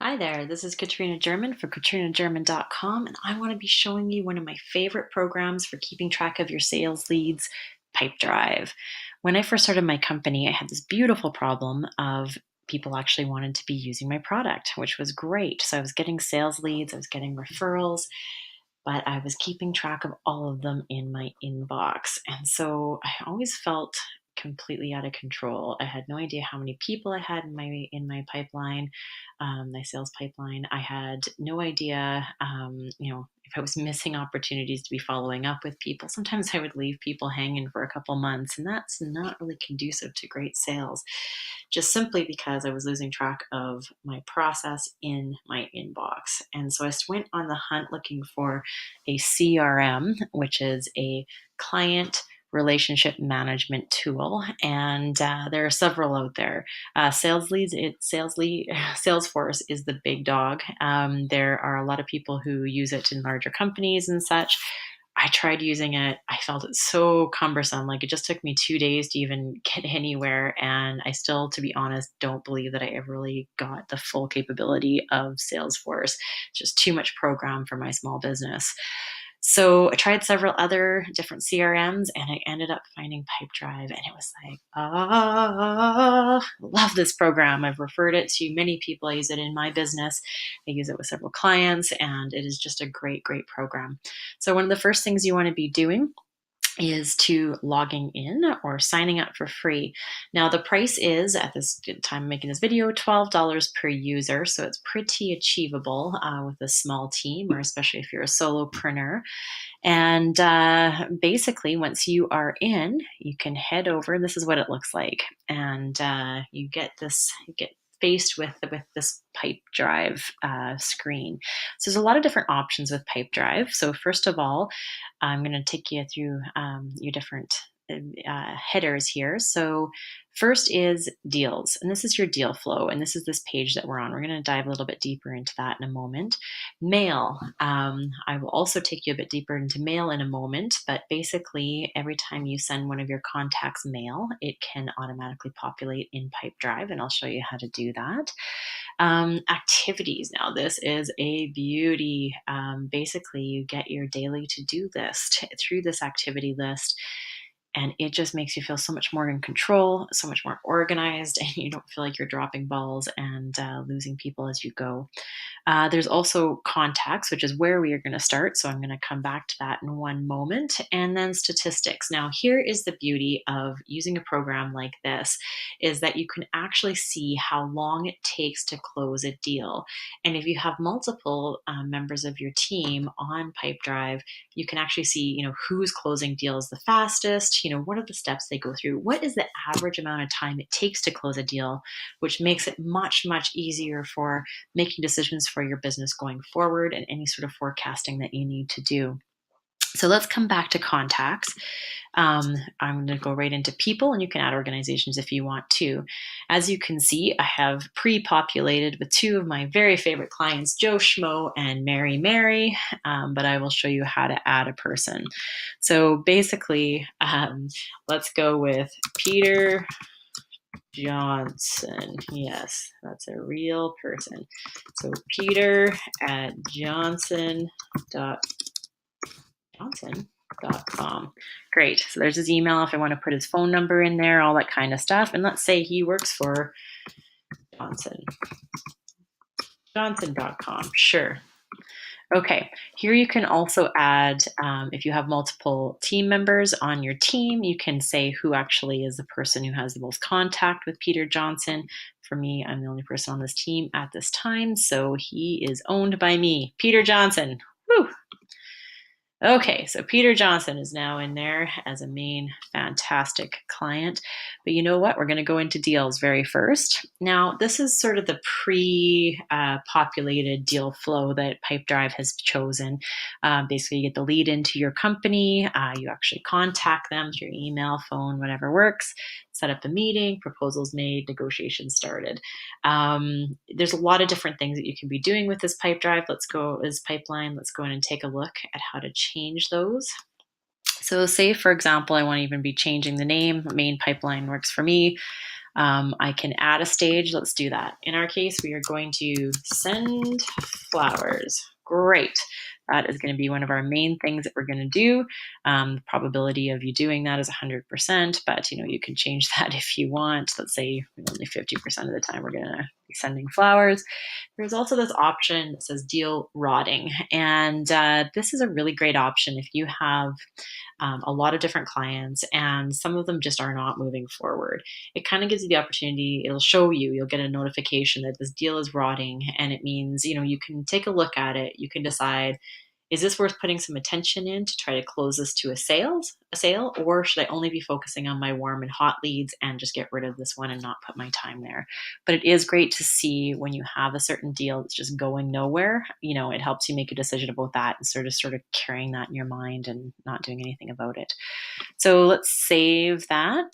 Hi there, this is Katrina German for katrinagerman.com, and I want to be showing you one of my favorite programs for keeping track of your sales leads, Pipedrive. When I first started my company, I had this beautiful problem of people actually wanted to be using my product, which was great. So I was getting sales leads, I was getting referrals, but I was keeping track of all of them in my inbox. And so I always felt completely out of control. I had no idea how many people I had in my pipeline, my sales pipeline. I had no idea, if I was missing opportunities to be following up with people. Sometimes I would leave people hanging for a couple months, and that's not really conducive to great sales, just simply because I was losing track of my process in my inbox. And so I went on the hunt looking for a CRM, which is a client relationship management tool, and there are several out there. Salesforce is the big dog. There are a lot of people who use it in larger companies and such. I tried using it. I felt it so cumbersome. Like, it just took me 2 days to even get anywhere. And I still, to be honest, don't believe that I ever really got the full capability of Salesforce. It's just too much program for my small business. So I tried several other different CRMs, and I ended up finding Pipedrive, and it was like, love this program. I've referred it to many people. I use it in my business. I use it with several clients, and it is just a great, great program. So one of the first things you want to be doing is to logging in or signing up for free. Now, the price is, at this time making this video, $12 per user. So it's pretty achievable with a small team, or especially if you're a solopreneur. And basically, once you are in, you can head over, and this is what it looks like. And you get faced with this Pipedrive screen. So there's a lot of different options with Pipedrive. So first of all, I'm going to take you through your different headers here. So first is deals, and this is your deal flow, and this is this page that we're on. We're going to dive a little bit deeper into that in a moment. Mail. I will also take you a bit deeper into mail in a moment, but basically every time you send one of your contacts mail, it can automatically populate in Pipedrive, and I'll show you how to do that. Activities. Now, this is a beauty. Basically, you get your daily to-do list through this activity list, and it just makes you feel so much more in control, so much more organized, and you don't feel like you're dropping balls and losing people as you go. There's also contacts, which is where we are going to start. So I'm going to come back to that in one moment. And then statistics. Now, here is the beauty of using a program like this, is that you can actually see how long it takes to close a deal. And if you have multiple members of your team on Pipedrive, you can actually see, who's closing deals the fastest, what are the steps they go through, what is the average amount of time it takes to close a deal, which makes it much, much easier for making decisions for your business going forward and any sort of forecasting that you need to do. So let's come back to contacts. I'm going to go right into people, and you can add organizations if you want to. As you can see, I have pre-populated with two of my very favorite clients, Joe Schmo and Mary Mary, but I will show you how to add a person. So basically, let's go with Peter Johnson. Yes, that's a real person. So Peter at johnson.com. Great. So there's his email if I want to put his phone number in there, all that kind of stuff. And let's say he works for johnson.com. Sure. Okay, here you can also add, if you have multiple team members on your team, you can say who actually is the person who has the most contact with Peter Johnson. For me, I'm the only person on this team at this time, so he is owned by me, Peter Johnson. Woo! Okay, so Peter Johnson is now in there as a main fantastic client. But you know what? We're going to go into deals very first. Now, this is sort of the pre-populated deal flow that Pipedrive has chosen. Basically, you get the lead into your company. You actually contact them through email, phone, whatever works. Set up a meeting, proposals made, negotiations started. There's a lot of different things that you can be doing with this Pipedrive. Let's go in and take a look at how to change those. So say, for example, I want to even be changing the name. Main pipeline works for me. I can add a stage. Let's do that. In our case, we are going to send flowers. Great. That is going to be one of our main things that we're going to do. The probability of you doing that is 100%, but you can change that if you want. Let's say only 50% of the time we're going to be sending flowers. There's also this option that says deal rotting, and this is a really great option if you have a lot of different clients and some of them just are not moving forward. It kind of gives you the opportunity, it'll show you, you'll get a notification that this deal is rotting, and it means you can take a look at it. You can decide, is this worth putting some attention in to try to close this to a sale, or should I only be focusing on my warm and hot leads and just get rid of this one and not put my time there? But it is great to see when you have a certain deal that's just going nowhere. It helps you make a decision about that and sort of carrying that in your mind and not doing anything about it. So let's save that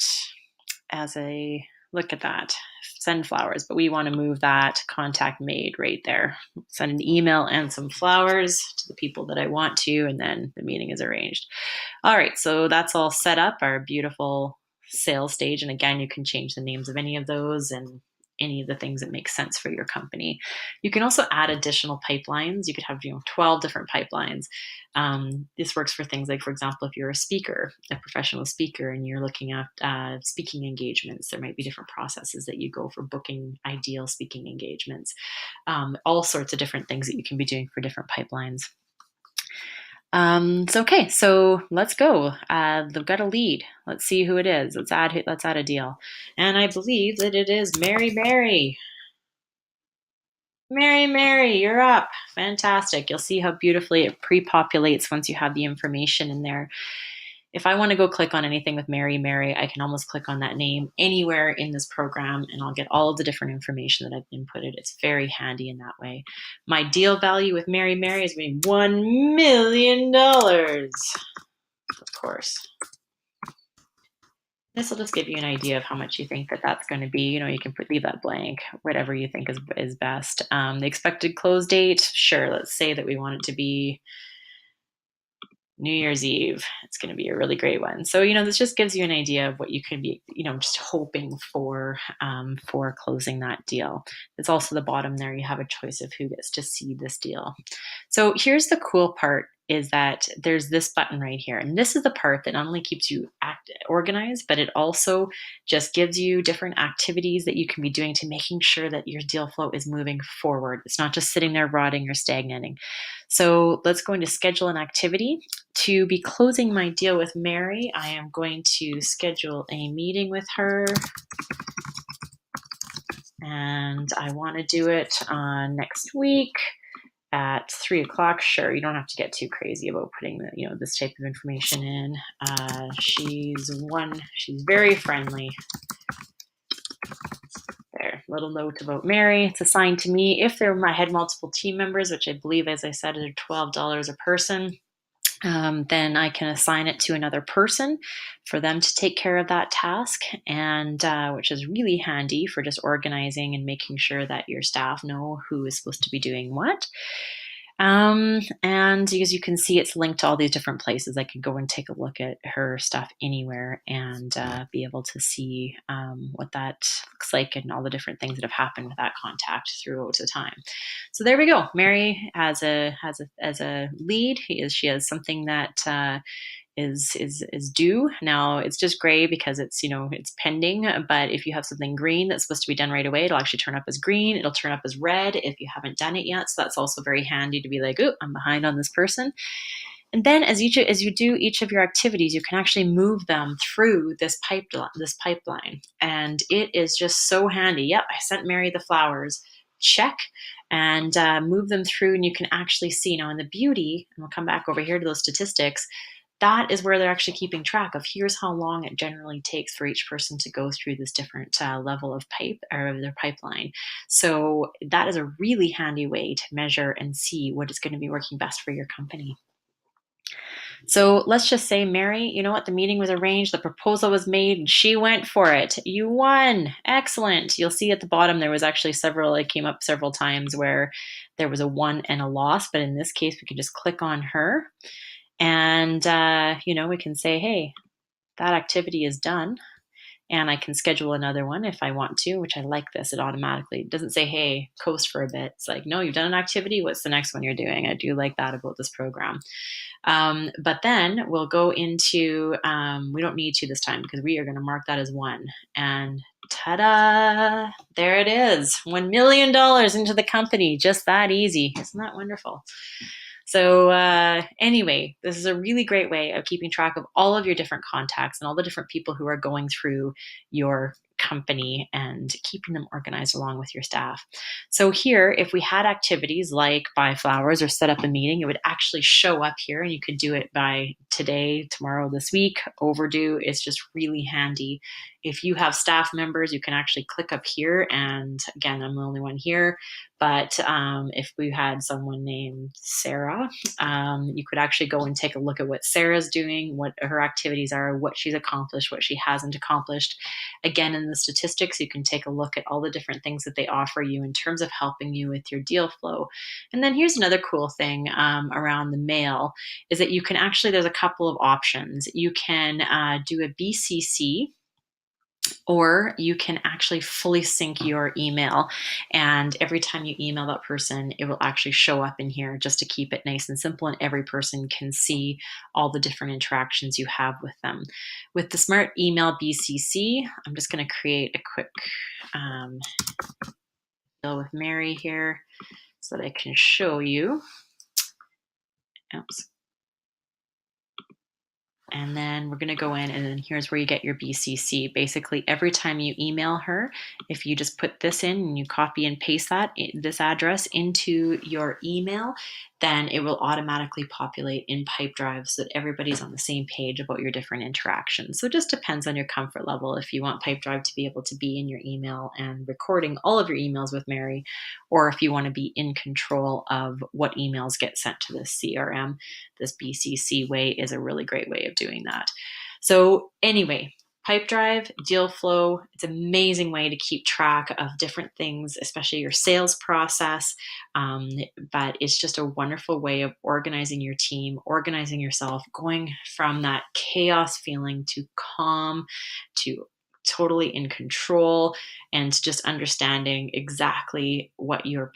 as a look at that. Send flowers, but we want to move that contact made right there. Send an email and some flowers to the people that I want to, and then the meeting is arranged. All right, so that's all set up, our beautiful sales stage. And again, you can change the names of any of those and any of the things that make sense for your company. You can also add additional pipelines. You could have 12 different pipelines. This works for things like, for example, if you're a speaker, a professional speaker, and you're looking at speaking engagements, there might be different processes that you go for booking ideal speaking engagements. All sorts of different things that you can be doing for different pipelines. Okay, so let's go. They've got a lead. Let's see who it is. Let's add a deal. And I believe that it is Mary. Mary, you're up. Fantastic. You'll see how beautifully it pre-populates once you have the information in there. If I want to go click on anything with Mary, I can almost click on that name anywhere in this program and I'll get all of the different information that I've inputted. It's very handy in that way. My deal value with Mary is going to be $1 million, of course. This will just give you an idea of how much you think that that's going to be. You can leave that blank, whatever you think is best. The expected close date, sure, let's say that we want it to be New Year's Eve. It's going to be a really great one. So, this just gives you an idea of what you could be, just hoping for closing that deal. It's also the bottom there. You have a choice of who gets to see this deal. So here's the cool part is that there's this button right here. And this is the part that not only keeps you organized, but it also just gives you different activities that you can be doing to making sure that your deal flow is moving forward. It's not just sitting there rotting or stagnating. So let's go into schedule an activity. To be closing my deal with Mary, I am going to schedule a meeting with her. And I want to do it next week at 3:00. Sure, you don't have to get too crazy about putting this type of information in. She's very friendly. There, little note about Mary. It's assigned to me. If I had multiple team members, which I believe, as I said, are $12 a person, then I can assign it to another person for them to take care of that task, and which is really handy for just organizing and making sure that your staff know who is supposed to be doing what. And as you can see, it's linked to all these different places. I could go and take a look at her stuff anywhere and be able to see what that looks like and all the different things that have happened with that contact throughout the time. So there we go. Mary has a lead. She has something that is due. Now it's just gray because it's pending, but if you have something green that's supposed to be done right away, it'll actually turn up as green. It'll turn up as red if you haven't done it yet. So that's also very handy to be like, oh, I'm behind on this person. And then as you do each of your activities, you can actually move them through this pipeline. And it is just so handy. Yep, I sent Mary the flowers. Check. And move them through, and you can actually see now in the beauty, and we'll come back over here to those statistics, that is where they're actually keeping track of. Here's how long it generally takes for each person to go through this different level of their pipeline. So that is a really handy way to measure and see what is going to be working best for your company. So let's just say, Mary, you know what? The meeting was arranged, the proposal was made, and she went for it. You won. Excellent. You'll see at the bottom there was actually it came up several times where there was a won and a loss, but in this case, we can just click on her. And, we can say, hey, that activity is done. and I can schedule another one if I want to, which I like this. It automatically doesn't say, hey, coast for a bit. It's like, no, you've done an activity. What's the next one you're doing? I do like that about this program. But then we'll go into, we don't need to this time because we are going to mark that as one. And ta-da, there it is. $1 million into the company. Just that easy. Isn't that wonderful? So anyway, this is a really great way of keeping track of all of your different contacts and all the different people who are going through your company and keeping them organized along with your staff. So here, if we had activities like buy flowers or set up a meeting, it would actually show up here, and you could do it by today, tomorrow, this week. Overdue, it's just really handy. If you have staff members, you can actually click up here, and again, I'm the only one here, but if we had someone named Sarah, you could actually go and take a look at what Sarah's doing, what her activities are, what she's accomplished, what she hasn't accomplished. Again, in the statistics, you can take a look at all the different things that they offer you in terms of helping you with your deal flow. And then here's another cool thing around the mail is that you can actually, there's a couple of options. You can do a BCC, or you can actually fully sync your email. And every time you email that person, it will actually show up in here just to keep it nice and simple. And every person can see all the different interactions you have with them. With the Smart Email BCC, I'm just going to create a quick deal with Mary here so that I can show you. Oops. And then we're going to go in, and then here's where you get your BCC. Basically, every time you email her, if you just put this in and you copy and paste this address into your email, then it will automatically populate in Pipedrive so that everybody's on the same page about your different interactions. So it just depends on your comfort level if you want Pipedrive to be able to be in your email and recording all of your emails with Mary, or if you want to be in control of what emails get sent to this CRM. This BCC way is a really great way of doing that. So anyway, Pipedrive, deal flow, it's an amazing way to keep track of different things, especially your sales process. But it's just a wonderful way of organizing your team, organizing yourself, going from that chaos feeling to calm, to totally in control, and just understanding exactly what your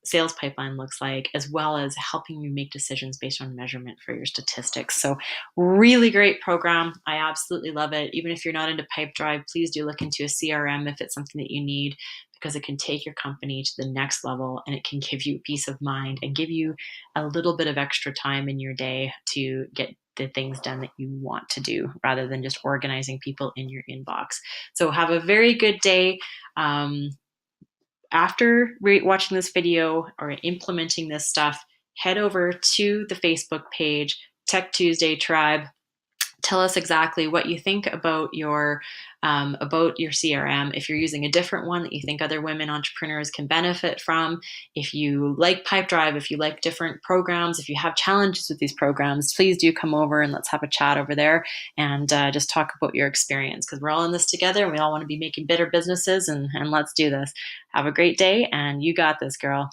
sales pipeline looks like, as well as helping you make decisions based on measurement for your statistics. So really great program. I absolutely love it. Even if you're not into Pipedrive, please do look into a CRM if it's something that you need, because it can take your company to the next level, and it can give you peace of mind and give you a little bit of extra time in your day to get the things done that you want to do, rather than just organizing people in your inbox. So have a very good day. After watching this video or implementing this stuff, head over to the Facebook page, Tech Tuesday Tribe. Tell us exactly what you think about your CRM. If you're using a different one that you think other women entrepreneurs can benefit from, if you like Pipedrive, if you like different programs, if you have challenges with these programs, please do come over and let's have a chat over there and just talk about your experience, because we're all in this together and we all want to be making better businesses, and let's do this. Have a great day, and you got this, girl.